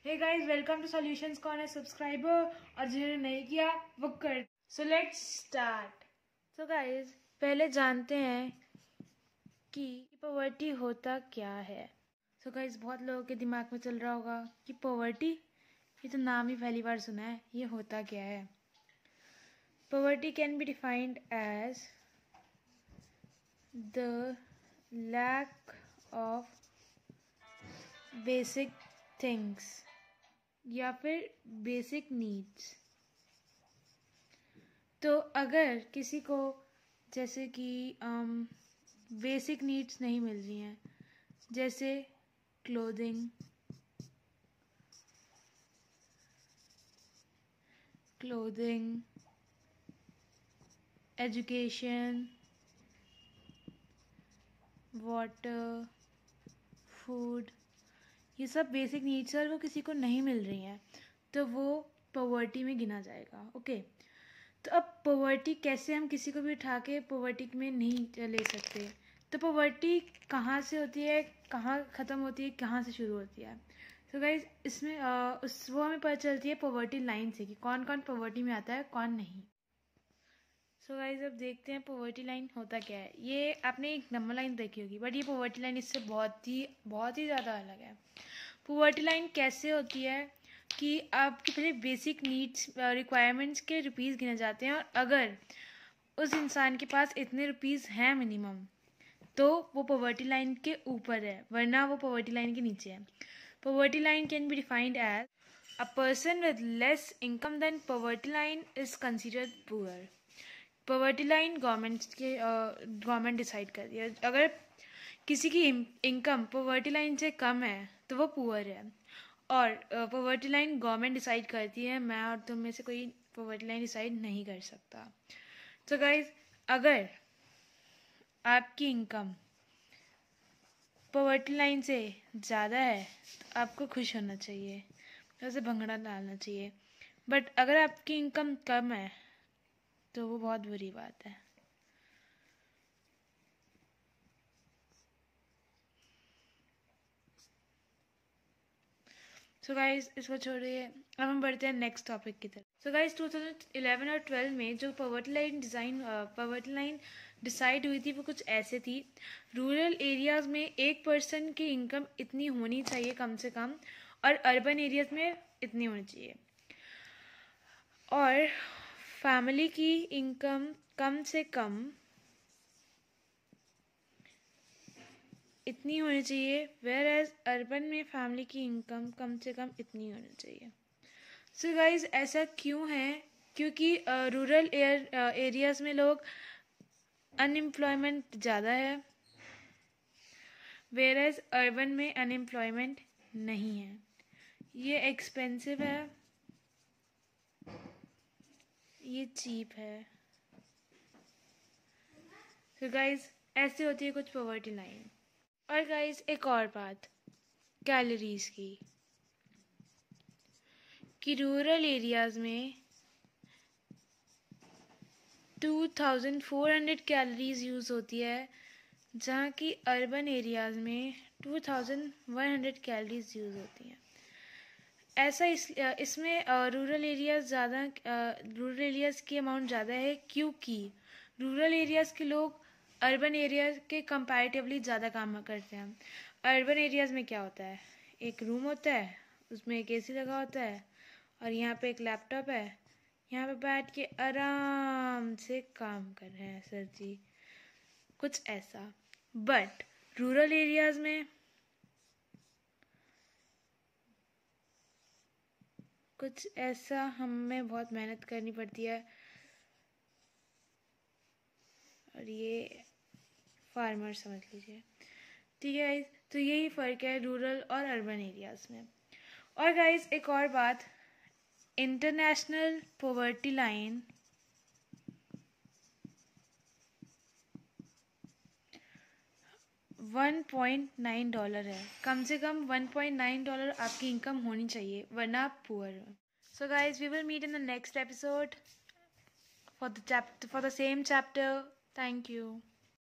Hey guys, welcome to Solutions Corner. Subscriber और जिन्होंने नहीं किया वो कर। So let's start. So guys, पहले जानते हैं कि पॉवर्टी होता क्या है। सो गाइस, बहुत लोगों के दिमाग में चल रहा होगा कि पॉवर्टी, ये तो नाम ही पहली बार सुना है, ये होता क्या है। Poverty can be defined as the lack of basic things या फिर बेसिक नीड्स। तो अगर किसी को जैसे कि बेसिक नीड्स नहीं मिल रही हैं, जैसे क्लोथिंग, एजुकेशन, वाटर, फूड, ये सब बेसिक नीड्स और वो किसी को नहीं मिल रही हैं, तो वो पॉवर्टी में गिना जाएगा। ओके, तो अब पॉवर्टी कैसे, हम किसी को भी उठा के पॉवर्टी में नहीं ले सकते। तो पॉवर्टी कहाँ से होती है, कहाँ ख़त्म होती है, कहाँ से शुरू होती है। तो गाइज, इसमें वो हमें पता चलती है पॉवर्टी लाइन से कि कौन कौन पॉवर्टी में आता है, कौन नहीं। सो गाइज, अब देखते हैं पॉवर्टी लाइन होता क्या है। ये आपने एक नंबर लाइन देखी होगी, बट ये पॉवर्टी लाइन इससे बहुत ही ज़्यादा अलग है। पॉवर्टी लाइन कैसे होती है कि आपके पहले बेसिक नीड्स रिक्वायरमेंट्स के रुपीज़ गिने जाते हैं, और अगर उस इंसान के पास इतने रुपीज़ हैं मिनिमम, तो वो पॉवर्टी लाइन के ऊपर है, वरना वो पॉवर्टी लाइन के नीचे है। Poverty line can be defined as a person with less income than poverty line is considered poor. Poverty line government decide करती है। अगर किसी की इनकम पॉवर्टी लाइन से कम है तो वो पुअर है, और पॉवर्टी लाइन गवर्नमेंट डिसाइड करती है। मैं और तुम में से कोई पॉवर्टी लाइन डिसाइड नहीं कर सकता। तो गाइज, अगर आपकी इनकम पॉवर्टी लाइन से ज़्यादा है तो आपको खुश होना चाहिए, वैसे भंगड़ा डालना चाहिए। बट अगर आपकी इनकम कम है तो वो बहुत बुरी बात है। सो गाइज, इसको छोड़िए, अब हम बढ़ते हैं नेक्स्ट टॉपिक की तरफ। सो गाइज, 2011 और 12 में जो पॉवर्टी लाइन डिसाइड हुई थी, वो कुछ ऐसे थी। रूरल एरियाज में एक पर्सन की इनकम इतनी होनी चाहिए कम से कम, और अर्बन एरियाज में इतनी होनी चाहिए, और फैमिली की इनकम कम से कम इतनी होनी चाहिए, वेयर एज अर्बन में फैमिली की इनकम कम से कम इतनी होनी चाहिए। सो गाइज, ऐसा क्यों है? क्योंकि रूरल एरियाज में लोग अनएम्प्लॉयमेंट ज़्यादा है, वेयर एज अर्बन में अनएम्प्लॉयमेंट नहीं है। ये एक्सपेंसिव है, ये चीप है। सो गाइज, ऐसे होती है कुछ पॉवर्टी लाइन। और गाइज, एक और बात कैलोरीज की, कि रूरल एरियाज में 2400 कैलोरीज यूज़ होती है, जहाँ की अर्बन एरियाज में 2100 कैलोरीज यूज़ होती हैं। ऐसा इसमें रूरल एरियाज़ की अमाउंट ज़्यादा है, क्योंकि रूरल एरियाज़ के लोग अर्बन एरियाज़ के कंपैरेटिवली ज़्यादा काम करते हैं। अर्बन एरियाज़ में क्या होता है, एक रूम होता है, उसमें एक एसी लगा होता है, और यहाँ पे एक लैपटॉप है, यहाँ पे बैठ के आराम से काम कर रहे हैं सर जी, कुछ ऐसा। बट रूरल एरियाज़ में कुछ ऐसा, हमें बहुत मेहनत करनी पड़ती है, और ये फार्मर समझ लीजिए। ठीक है गाइज, तो यही फ़र्क है रूरल और अर्बन एरियाज़ में। और गाइज, एक और बात, इंटरनेशनल पॉवर्टी लाइन $1.9 है। कम से कम $1.9 आपकी इनकम होनी चाहिए, वरना आप पुअर हो। So guys, we will meet in the next episode for the same chapter. Thank you.